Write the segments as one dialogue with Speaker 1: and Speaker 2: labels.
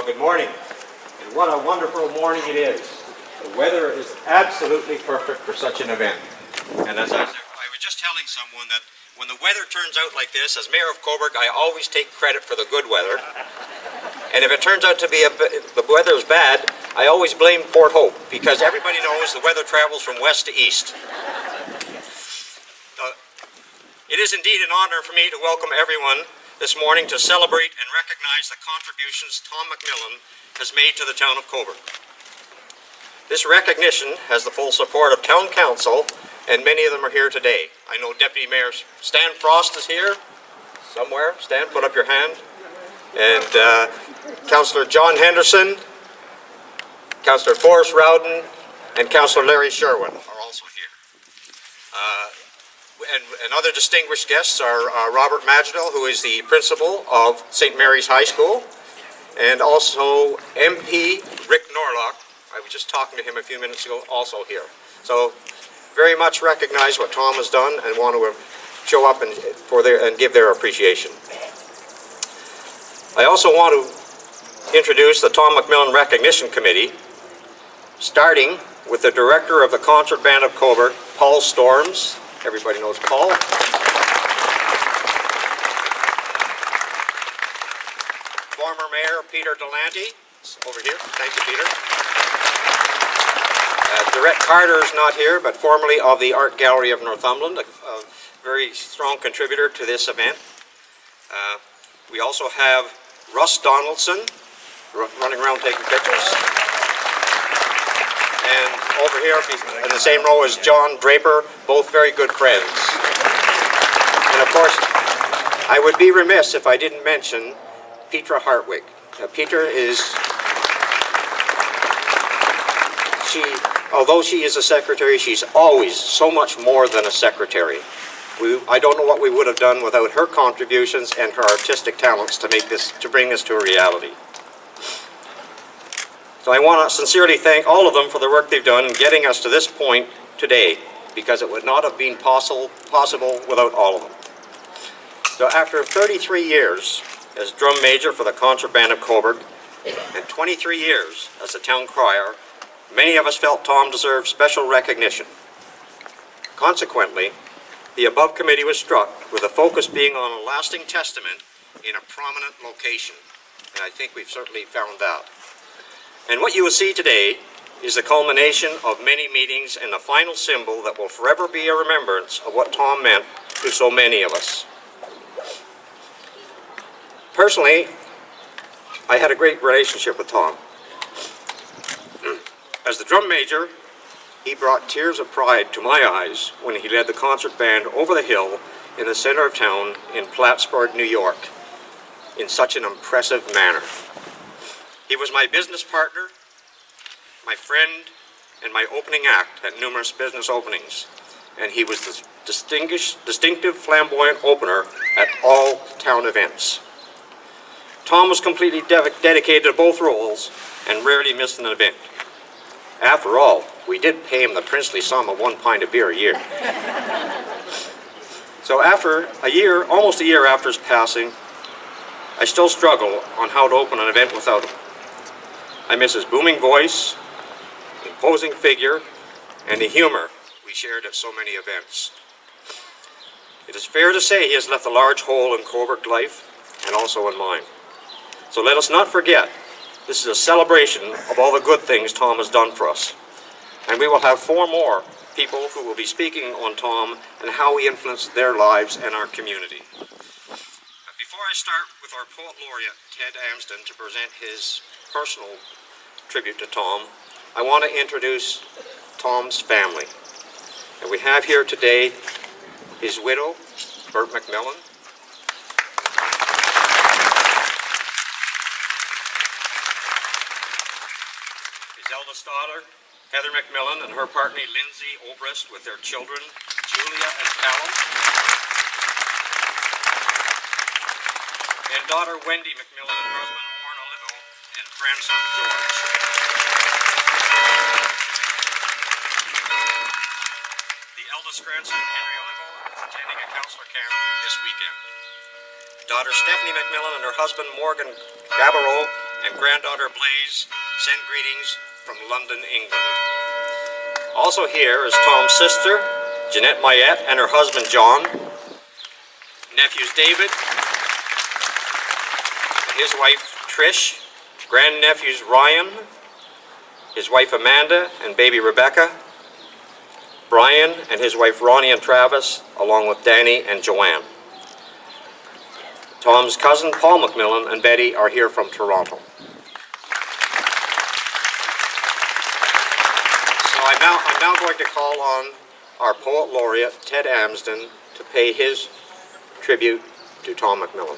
Speaker 1: Well, good morning, and what a wonderful morning it is. The weather is absolutely perfect for such an event. And as I was just telling someone that when the weather turns out like this, as Mayor of Cobourg, I always take credit for the good weather. And if it turns out to be the weather is bad, I always blame Port Hope, because everybody knows the weather travels from west to east. It is indeed an honor for me to welcome everyone this morning to celebrate and recognize the contributions Tom MacMillan has made to the town of Cobourg. This recognition has the full support of Town Council, and many of them are here today. I know Deputy Mayor Stan Frost is here somewhere. Stan, put up your hand. And Councillor John Henderson, Councillor Forrest Rowden, and Councillor Larry Sherwin are also here. And other distinguished guests are Robert Magidel, who is the principal of St. Mary's High School, and also MP Rick Norlock. I was just talking to him a few minutes ago, also here. So very much recognize what Tom has done and want to show up and give their appreciation. I also want to introduce the Tom MacMillan Recognition Committee, starting with the director of the Concert Band of Cobourg, Paul Storms. Everybody knows Paul. Former Mayor Peter Delanty, over here. Thank you, Peter. Direct Carter is not here, but formerly of the Art Gallery of Northumberland, a very strong contributor to this event. We also have Russ Donaldson, running around taking pictures. And over here in the same row is John Draper, both very good friends. And of course, I would be remiss if I didn't mention Petra Hartwig. Petra is, although she is a secretary, she's always so much more than a secretary. I don't know what we would have done without her contributions and her artistic talents to bring this to a reality. So I want to sincerely thank all of them for the work they've done in getting us to this point today, because it would not have been possible without all of them. So after 33 years as drum major for the Concert Band of Cobourg and 23 years as the Town Crier, many of us felt Tom deserved special recognition. Consequently, the above committee was struck with the focus being on a lasting testament in a prominent location, and I think we've certainly found that. And what you will see today is the culmination of many meetings and the final symbol that will forever be a remembrance of what Tom meant to so many of us. Personally, I had a great relationship with Tom. As the drum major, he brought tears of pride to my eyes when he led the concert band over the hill in the center of town in Plattsburgh, New York, in such an impressive manner. He was my business partner, my friend, and my opening act at numerous business openings, and he was the distinctive flamboyant opener at all town events. Tom was completely dedicated to both roles and rarely missed an event. After all, we did pay him the princely sum of 1 pint of beer a year. So after almost a year after his passing, I still struggle on how to open an event without him. I miss his booming voice, imposing figure, and the humor we shared at so many events. It is fair to say he has left a large hole in Cobourg life and also in mine. So let us not forget, this is a celebration of all the good things Tom has done for us. And we will have 4 more people who will be speaking on Tom and how he influenced their lives and our community. But before I start with our Poet Laureate, Ted Amsden, to present his personal tribute to Tom, I want to introduce Tom's family. And we have here today his widow, Bert MacMillan, his eldest daughter, Heather MacMillan, and her partner, Lindsay Obrist, with their children, Julia and Callum, and daughter, Wendy MacMillan, and husband, Warren Olivo, and grandson, George. The eldest grandson, Henry Olivo, is attending a counselor camp this weekend. Daughter Stephanie MacMillan and her husband Morgan Gabbaro and granddaughter Blaze send greetings from London, England. Also here is Tom's sister, Jeanette Mayette, and her husband John, nephews David, and his wife Trish, grandnephews Ryan, his wife Amanda, and baby Rebecca, Brian and his wife Ronnie and Travis, along with Danny and Joanne. Tom's cousin Paul MacMillan and Betty are here from Toronto. So I'm now going to call on our poet laureate, Ted Amsden, to pay his tribute to Tom MacMillan.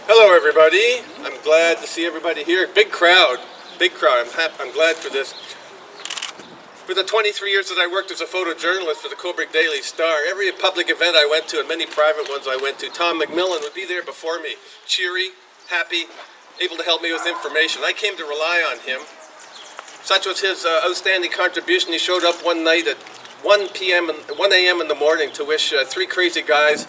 Speaker 2: Hello, everybody. I'm glad to see everybody here. Big crowd. I'm glad for this. For the 23 years that I worked as a photojournalist for the Cobourg Daily Star, every public event I went to and many private ones I went to, Tom MacMillan would be there before me, cheery, happy, able to help me with information. I came to rely on him. Such was his outstanding contribution. He showed up one night at 1 a.m. in the morning to wish three crazy guys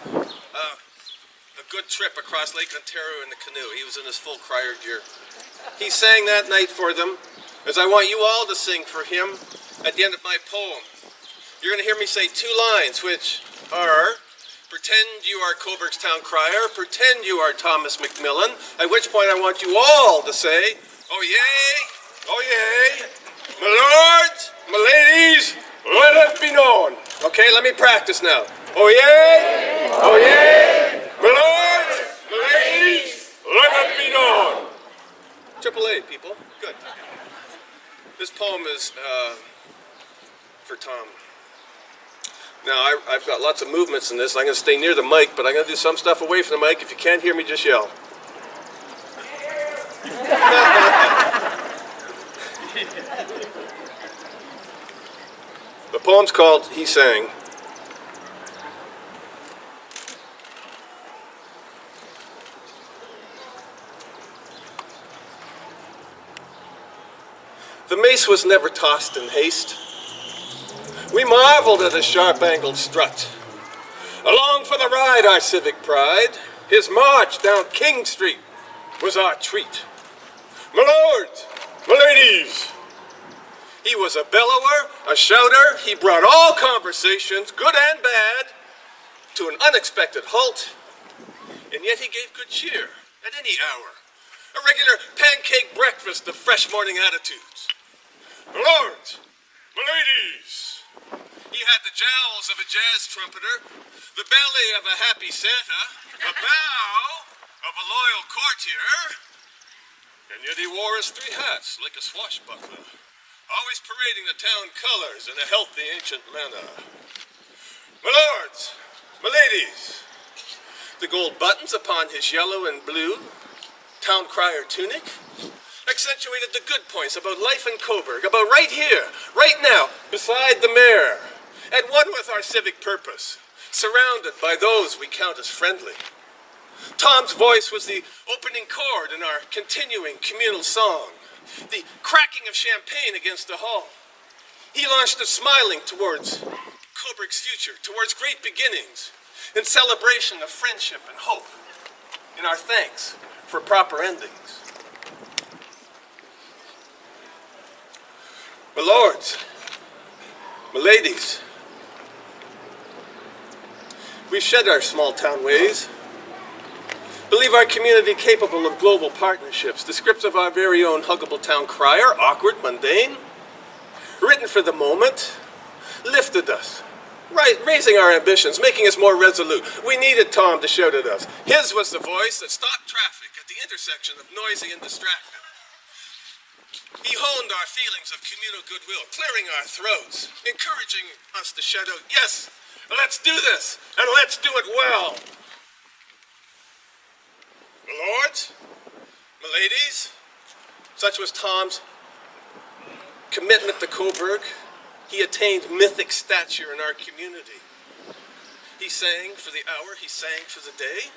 Speaker 2: a good trip across Lake Ontario in the canoe. He was in his full crier gear. He sang that night for them, as I want you all to sing for him at the end of my poem. You're going to hear me say two lines, which are, pretend you are Cobourg's Town Crier, pretend you are Thomas MacMillan, at which point I want you all to say, oh yay, my lords, my ladies, let it be known. Okay, let me practice now. Oh yay, my lords, my ladies, let it be known. Triple A, people, good. This poem is for Tom. Now, I've got lots of movements in this. I'm going to stay near the mic, but I'm going to do some stuff away from the mic. If you can't hear me, just yell. The poem's called He Sang. The mace was never tossed in haste. We marveled at his sharp-angled strut. Along for the ride, our civic pride. His march down King Street was our treat. My lords, my ladies, he was a bellower, a shouter. He brought all conversations, good and bad, to an unexpected halt. And yet he gave good cheer at any hour. A regular pancake breakfast of fresh morning attitudes. My lords, my ladies, he had the jowls of a jazz trumpeter, the belly of a happy Santa, the bow of a loyal courtier, and yet he wore his three hats like a swashbuckler, always parading the town colors in a healthy ancient manner. My lords, my ladies, the gold buttons upon his yellow and blue Town Crier tunic accentuated the good points about life in Cobourg, about right here, right now, beside the mayor, at one with our civic purpose, surrounded by those we count as friendly. Tom's voice was the opening chord in our continuing communal song, the cracking of champagne against the hall. He launched us smiling towards Cobourg's future, towards great beginnings, in celebration of friendship and hope, in our thanks for proper endings. My lords, my ladies, we've shed our small town ways, believe our community capable of global partnerships, the scripts of our very own huggable town crier, awkward, mundane, written for the moment, lifted us, raising our ambitions, making us more resolute. We needed Tom to shout at us. His was the voice that stopped traffic at the intersection of noisy and distracted. He honed our feelings of communal goodwill, clearing our throats, encouraging us to shout out, yes, let's do this, and let's do it well. My lords, my ladies, such was Tom's commitment to Cobourg. He attained mythic stature in our community. He sang for the hour, he sang for the day,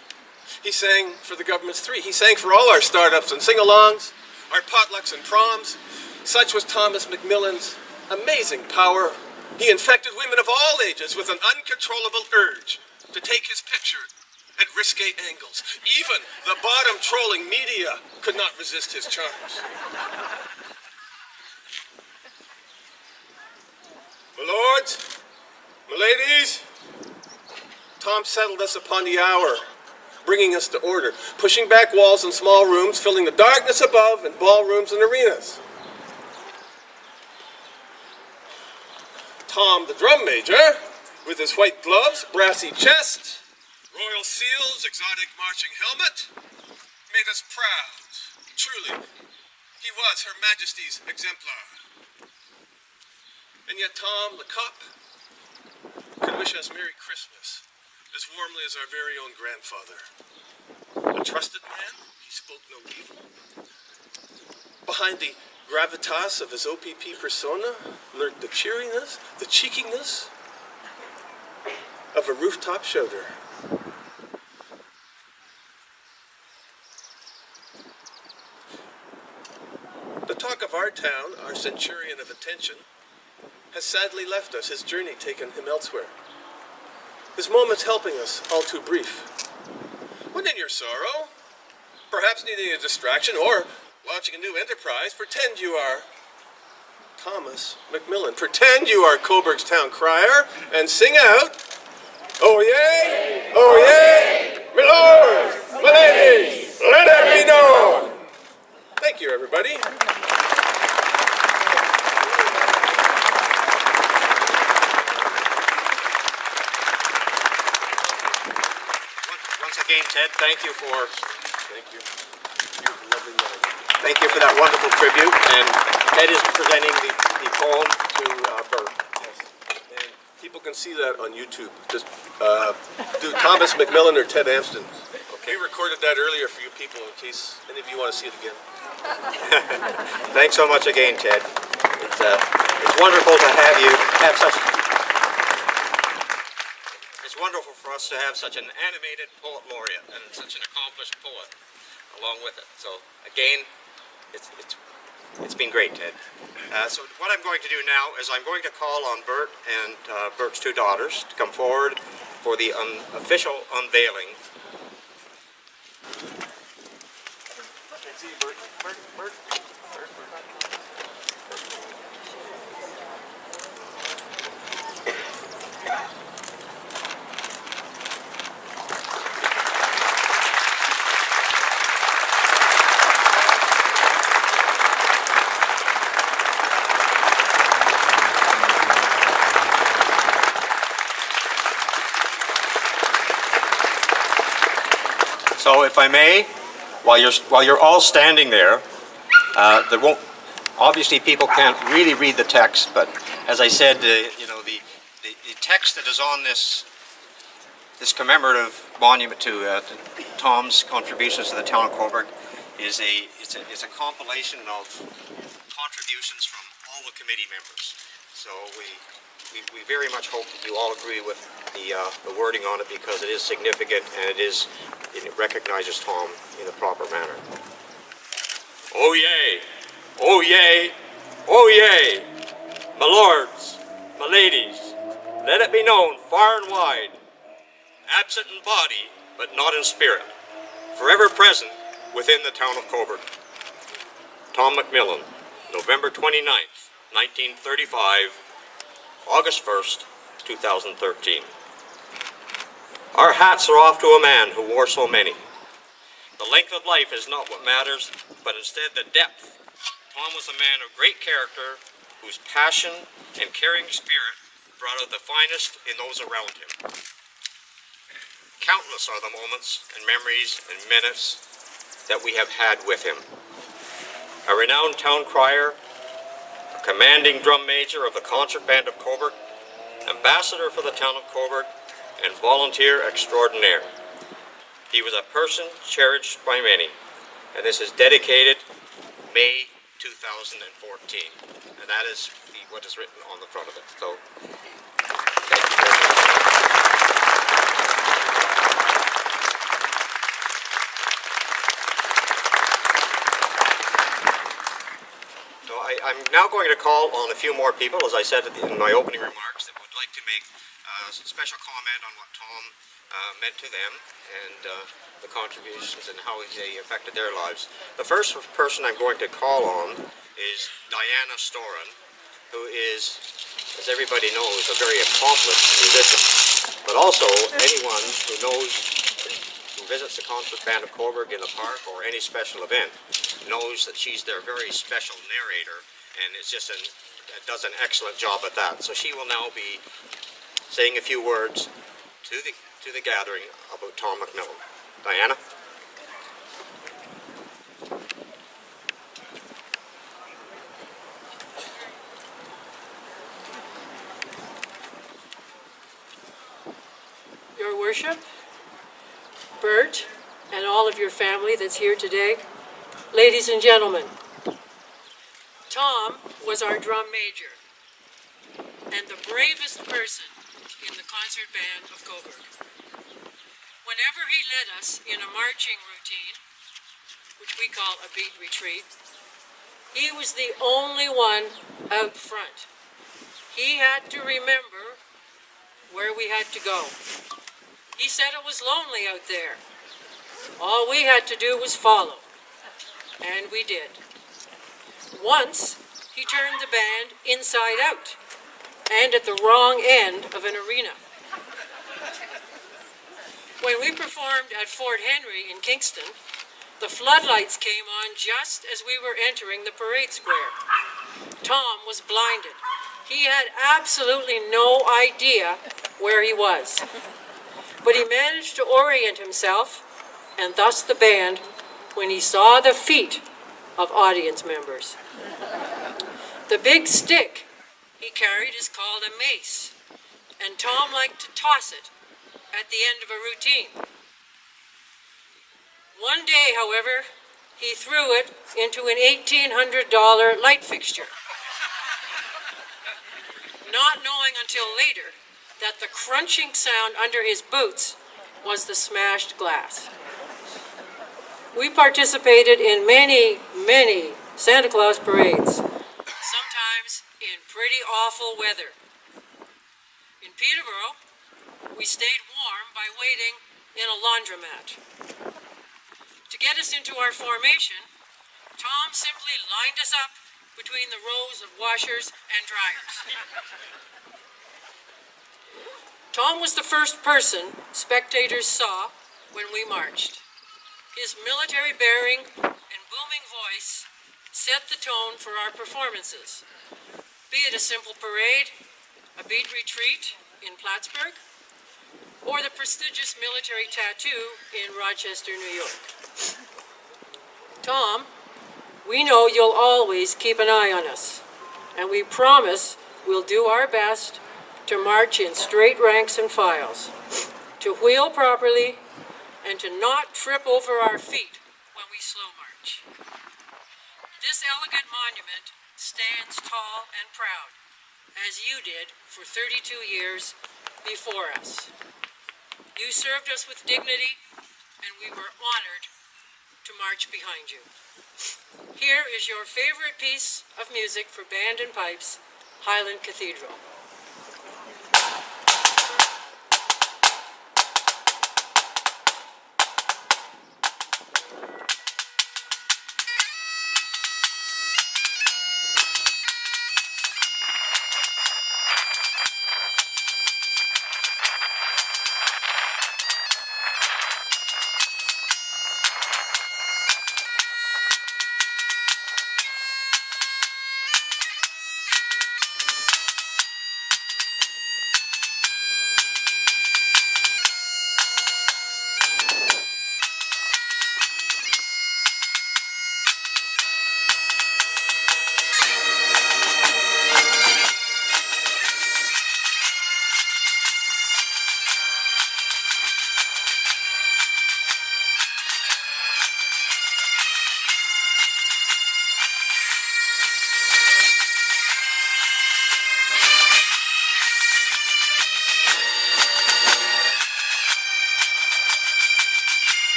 Speaker 2: he sang for the government's three, he sang for all our startups and sing-alongs, our potlucks and proms. Such was Thomas MacMillan's amazing power. He infected women of all ages with an uncontrollable urge to take his picture at risque angles. Even the bottom trolling media could not resist his charms. My lords, my ladies, Tom settled us upon the hour, bringing us to order, pushing back walls in small rooms, filling the darkness above in ballrooms and arenas. Tom, the drum major, with his white gloves, brassy chest, royal seals, exotic marching helmet, made us proud. Truly, he was Her Majesty's exemplar. And yet Tom, the cop, could wish us Merry Christmas as warmly as our very own grandfather. A trusted man, he spoke no evil. Behind the gravitas of his OPP persona lurked the cheeriness, the cheekiness of a rooftop shouter. The talk of our town, our centurion of attention, has sadly left us, his journey taken him elsewhere. His moments helping us all too brief. When in your sorrow, perhaps needing a distraction or launching a new enterprise, pretend you are Thomas MacMillan. Pretend you are Cobourg's Town Crier and sing out, "Oh yay, oh yay, my lords, my ladies, let it be known." Thank you, everybody.
Speaker 1: Once again, Ted, thank you for
Speaker 2: Lovely night.
Speaker 1: thank you for that wonderful tribute. And Ted is presenting the poem to Bert.
Speaker 2: Yes. And people can see that on YouTube. Just do Thomas MacMillan or Ted Amston. Okay. We recorded that earlier for you people in case any of you want to see it again.
Speaker 1: Thanks so much again, Ted. It's wonderful to have such. It's wonderful for us to have such an animated poet laureate and such an accomplished poet along with it. So again, it's been great, Ted. So what I'm going to do now is I'm going to call on Bert and Bert's two daughters to come forward for the official unveiling. So if I may, while you're all standing there, there won't, obviously people can't really read the text, but as I said, the text that is on this commemorative monument to Tom's contributions to the Town of Cobourg is a compilation of contributions from all the committee members. So we very much hope that you all agree with the wording on it because it is significant and it recognizes Tom in the proper manner. Oh yay! Oh yay! Oh yay! My lords, my ladies, let it be known far and wide, absent in body but not in spirit, forever present within the Town of Cobourg. Tom MacMillan, November 29th, 1935, August 1st, 2013. Our hats are off to a man who wore so many. The length of life is not what matters, but instead the depth. Tom was a man of great character whose passion and caring spirit brought out the finest in those around him. Countless are the moments and memories and minutes that we have had with him. A renowned town crier, a commanding drum major of the concert band of Cobourg, ambassador for the Town of Cobourg, and volunteer extraordinaire. He was a person cherished by many, and this is dedicated May 2014, and that is what is written on the front of it. So, thank you very much. So I'm now going to call on a few more people, as I said in my opening remarks, that would like to make a special comment on what Tom meant to them and the contributions and how they affected their lives. The first person I'm going to call on is Diana Storen, who is, as everybody knows, a very accomplished musician. But also, anyone who knows, who visits the Concert Band of Cobourg in the park or any special event, knows that she's their very special narrator, and it's just does an excellent job at that. So she will now be saying a few words to the gathering about Tom MacMillan. Diana?
Speaker 3: Your Worship, Bert, and all of your family that's here today, ladies and gentlemen, Tom was our drum major and the bravest person in the Concert Band of Cobourg. Whenever he led us in a marching routine, which we call a beat retreat, he was the only one out front. He had to remember where we had to go. He said it was lonely out there. All we had to do was follow, and we did. Once, he turned the band inside out, and at the wrong end of an arena. When we performed at Fort Henry in Kingston, the floodlights came on just as we were entering the parade square. Tom was blinded. He had absolutely no idea where he was. But he managed to orient himself, and thus the band, when he saw the feet of audience members. The big stick he carried is called a mace, and Tom liked to toss it at the end of a routine. One day, however, he threw it into an $1,800 light fixture, not knowing until later that the crunching sound under his boots was the smashed glass. We participated in many, many Santa Claus parades, sometimes in pretty awful weather. In Peterborough, we stayed warm by waiting in a laundromat. To get us into our formation, Tom simply lined us up between the rows of washers and dryers. Tom was the first person spectators saw when we marched. His military bearing and booming voice set the tone for our performances, be it a simple parade, a beat retreat in Plattsburgh, or the prestigious military tattoo in Rochester, New York. Tom, we know you'll always keep an eye on us, and we promise we'll do our best to march in straight ranks and files, to wheel properly, and to not trip over our feet when we slow march. This elegant monument stands tall and proud, as you did for 32 years before us. You served us with dignity, and we were honored to march behind you. Here is your favorite piece of music for band and pipes, Highland Cathedral.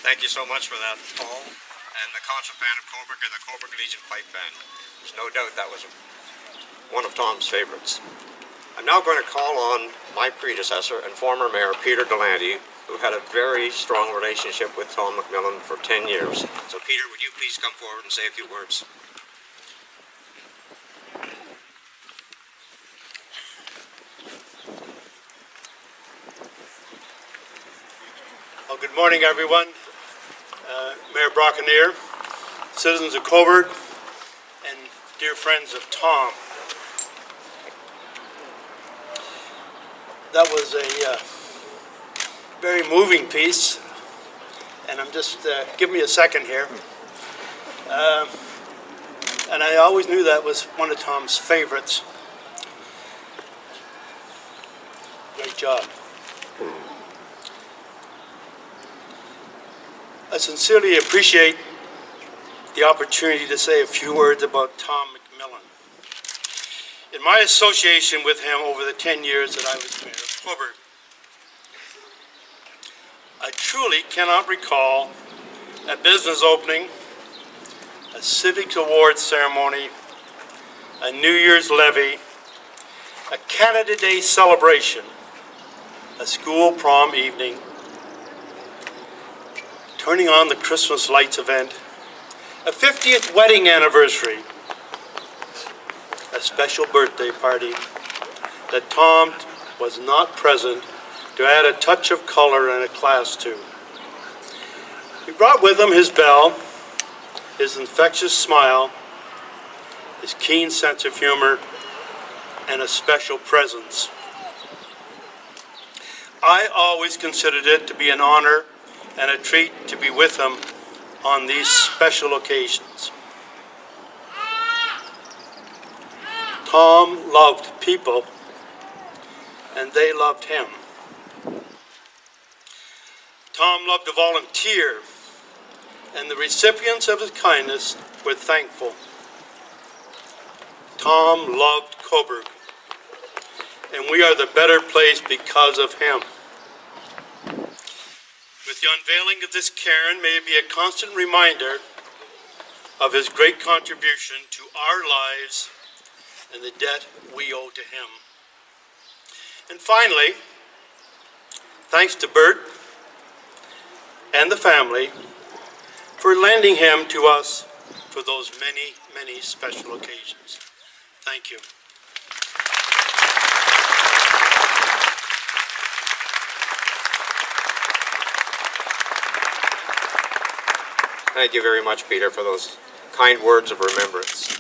Speaker 1: Thank you so much for that, Paul, and the concert band of Cobourg and the Cobourg Legion Pipe Band. There's no doubt that was one of Tom's favorites. I'm now going to call on my predecessor and former mayor, Peter Delanty, who had a very strong relationship with Tom MacMillan for 10 years. So Peter, would you please come forward and say a few words?
Speaker 4: Well, good morning, everyone. Mayor Brockenier, citizens of Cobourg, and dear friends of Tom. That was a very moving piece, and I'm just, give me a second here. And I always knew that was one of Tom's favorites. Great job. I sincerely appreciate the opportunity to say a few words about Tom MacMillan. In my association with him over the 10 years that I was mayor of Cobourg, I truly cannot recall a business opening, a civic awards ceremony, a New Year's levee, a Canada Day celebration, a school prom evening, turning on the Christmas lights event, a 50th wedding anniversary, a special birthday party that Tom was not present to add a touch of color and a class to. He brought with him his bell, his infectious smile, his keen sense of humor, and a special presence. I always considered it to be an honor and a treat to be with him on these special occasions. Tom loved people, and they loved him. Tom loved to volunteer, and the recipients of his kindness were thankful. Tom loved Cobourg, and we are the better place because of him. With the unveiling of this cairn may it be a constant reminder of his great contribution to our lives and the debt we owe to him. And finally, thanks to Bert and the family for lending him to us for those many, many special occasions. Thank you.
Speaker 1: Thank you very much, Peter, for those kind words of remembrance.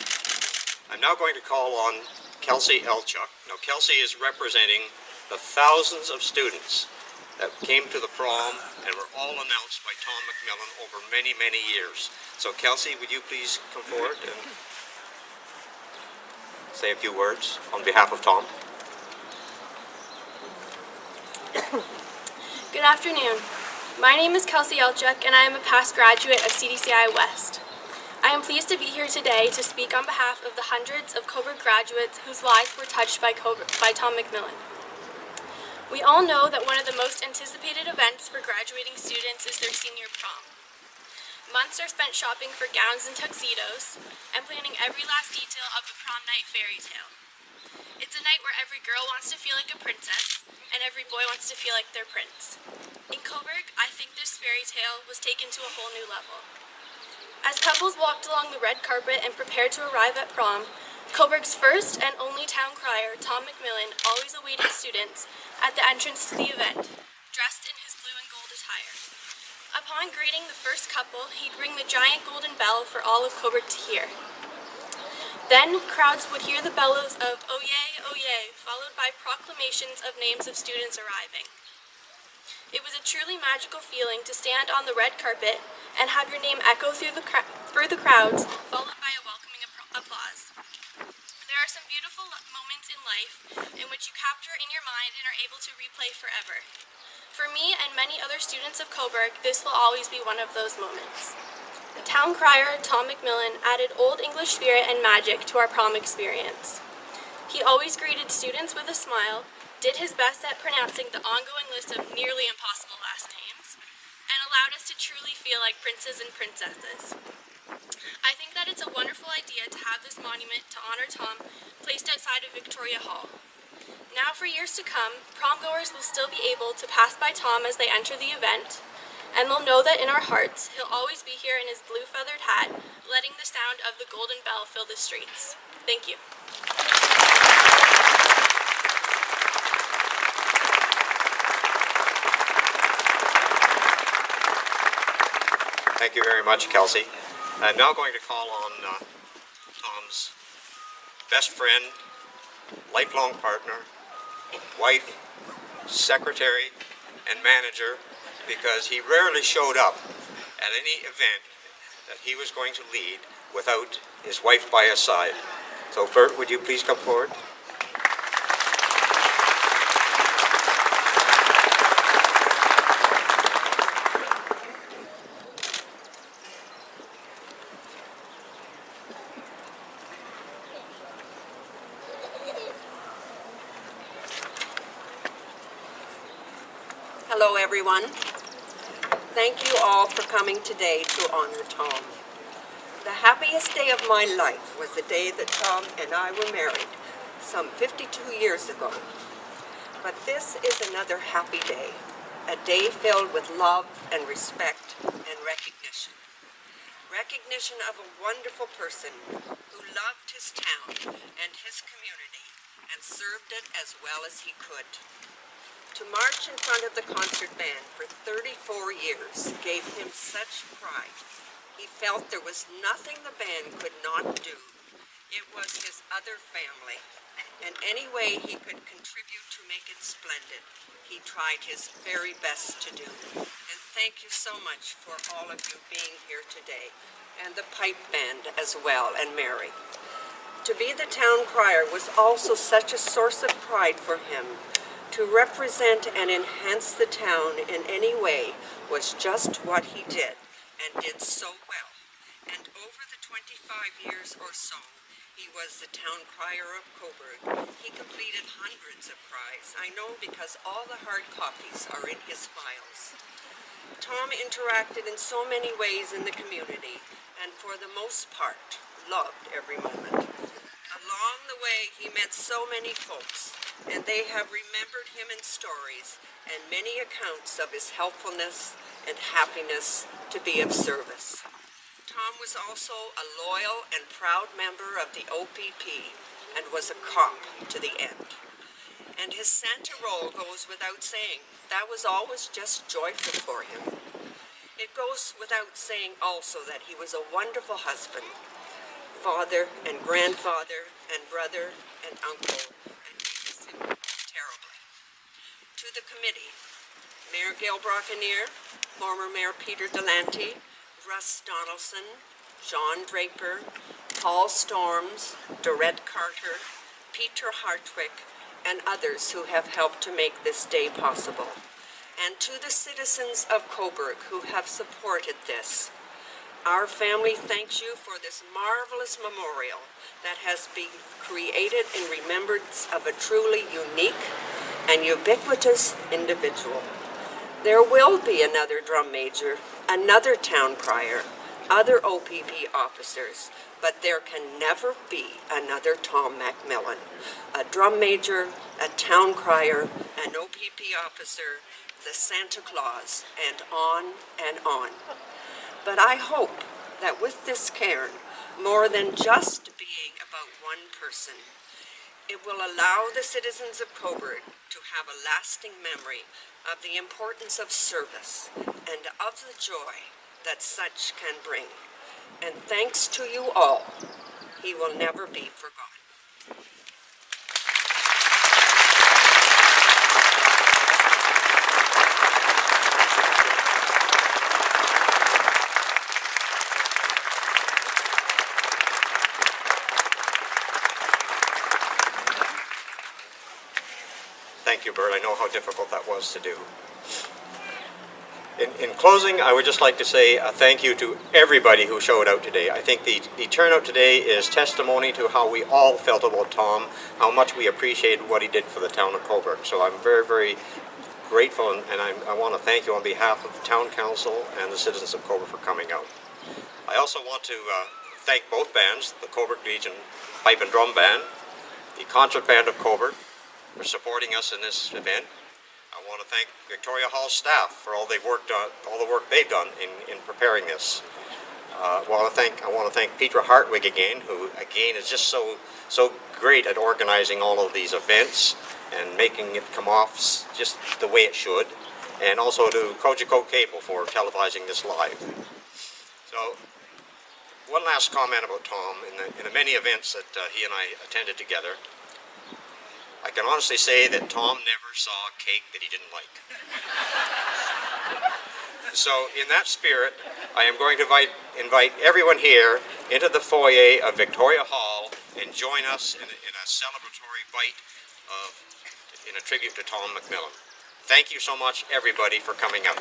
Speaker 1: I'm now going to call on Kelsey Elchuk. Now, Kelsey is representing the thousands of students that came to the prom and were all announced by Tom MacMillan over many, many years. So, Kelsey, would you please come forward and say a few words on behalf of Tom?
Speaker 5: Good afternoon. My name is Kelsey Elchuk, and I am a past graduate of CDCI West. I am pleased to be here today to speak on behalf of the hundreds of Cobourg graduates whose lives were touched by Tom MacMillan. We all know that one of the most anticipated events for graduating students is their senior prom. Months are spent shopping for gowns and tuxedos and planning every last detail of the prom night fairy tale. It's a night where every girl wants to feel like a princess and every boy wants to feel like their prince. In Cobourg, I think this fairy tale was taken to a whole new level. As couples walked along the red carpet and prepared to arrive at prom, Cobourg's first and only town crier, Tom MacMillan, always awaited students at the entrance to the event, dressed in his blue and gold attire. Upon greeting the first couple, he'd ring the giant golden bell for all of Cobourg to hear. Then, crowds would hear the bellows of "Oh yay," followed by proclamations of names of students arriving. It was a truly magical feeling to stand on the red carpet and have your name echo through the crowds, followed by a welcoming applause. There are some beautiful moments in life in which you capture in your mind and are able to replay forever. For me and many other students of Cobourg, this will always be one of those moments. The town crier, Tom MacMillan, added Old English spirit and magic to our prom experience. He always greeted students with a smile, did his best at pronouncing the ongoing list of nearly impossible last names, and allowed us to truly feel like princes and princesses. I think that it's a wonderful idea to have this monument to honor Tom placed outside of Victoria Hall. Now for years to come, prom-goers will still be able to pass by Tom as they enter the event, and they'll know that in our hearts, he'll always be here in his blue feathered hat, letting the sound of the golden bell fill the streets. Thank you.
Speaker 1: Thank you very much, Kelsey. I'm now going to call on Tom's best friend, lifelong partner, wife, secretary, and manager, because he rarely showed up at any event that he was going to lead without his wife by his side. So Bert, would you please come forward?
Speaker 6: Hello, everyone. Thank you all for coming today to honor Tom. The happiest day of my life was the day that Tom and I were married, some 52 years ago. But this is another happy day, a day filled with love and respect and recognition. Recognition of a wonderful person who loved his town and his community and served it as well as he could. To march in front of the concert band for 34 years gave him such pride. He felt there was nothing the band could not do. It was his other family, and any way he could contribute to make it splendid, he tried his very best to do. And thank you so much for all of you being here today, and the pipe band as well, and Mary. To be the town crier was also such a source of pride for him. To represent and enhance the town in any way was just what he did, and did so well. And over the 25 years or so he was the town crier of Cobourg, he completed hundreds of cries. I know because all the hard copies are in his files. Tom interacted in so many ways in the community, and for the most part, loved every moment. Along the way, he met so many folks, and they have remembered him in stories and many accounts of his helpfulness and happiness to be of service. Tom was also a loyal and proud member of the OPP and was a cop to the end. And his Santa role goes without saying. That was always just joyful for him. It goes without saying also that he was a wonderful husband, father and grandfather and brother and uncle, and we miss him terribly. To the committee, Mayor Gail Brockenier, former Mayor Peter Delante, Russ Donaldson, John Draper, Paul Storms, Dorette Carter, Peter Hartwick, and others who have helped to make this day possible. And to the citizens of Cobourg who have supported this, our family thanks you for this marvelous memorial that has been created in remembrance of a truly unique and ubiquitous individual. There will be another drum major, another town crier, other OPP officers, but there can never be another Tom MacMillan, a drum major, a town crier, an OPP officer, the Santa Claus, and on and on. But I hope that with this cairn, more than just being about one person, it will allow the citizens of Cobourg to have a lasting memory of the importance of service and of the joy that such can bring. And thanks to you all, he will never be forgotten.
Speaker 1: Thank you, Bert. I know how difficult that was to do. In closing, I would just like to say a thank you to everybody who showed out today. I think the turnout today is testimony to how we all felt about Tom, how much we appreciated what he did for the town of Cobourg. So I'm very, very grateful, and I want to thank you on behalf of the Town Council and the citizens of Cobourg for coming out. I also want to thank both bands, the Cobourg Region Pipe and Drum Band, the Concert Band of Cobourg, for supporting us in this event. I want to thank Victoria Hall staff for all the work they've done in preparing this. I want to thank Petra Hartwig again, who again is just so great at organizing all of these events and making it come off just the way it should. And also to Cogeco Cable for televising this live. So, one last comment about Tom. In the many events that he and I attended together, I can honestly say that Tom never saw cake that he didn't like. So, in that spirit, I am going to invite everyone here into the foyer of Victoria Hall and join us in a celebratory bite in a tribute to Tom MacMillan. Thank you so much, everybody, for coming out.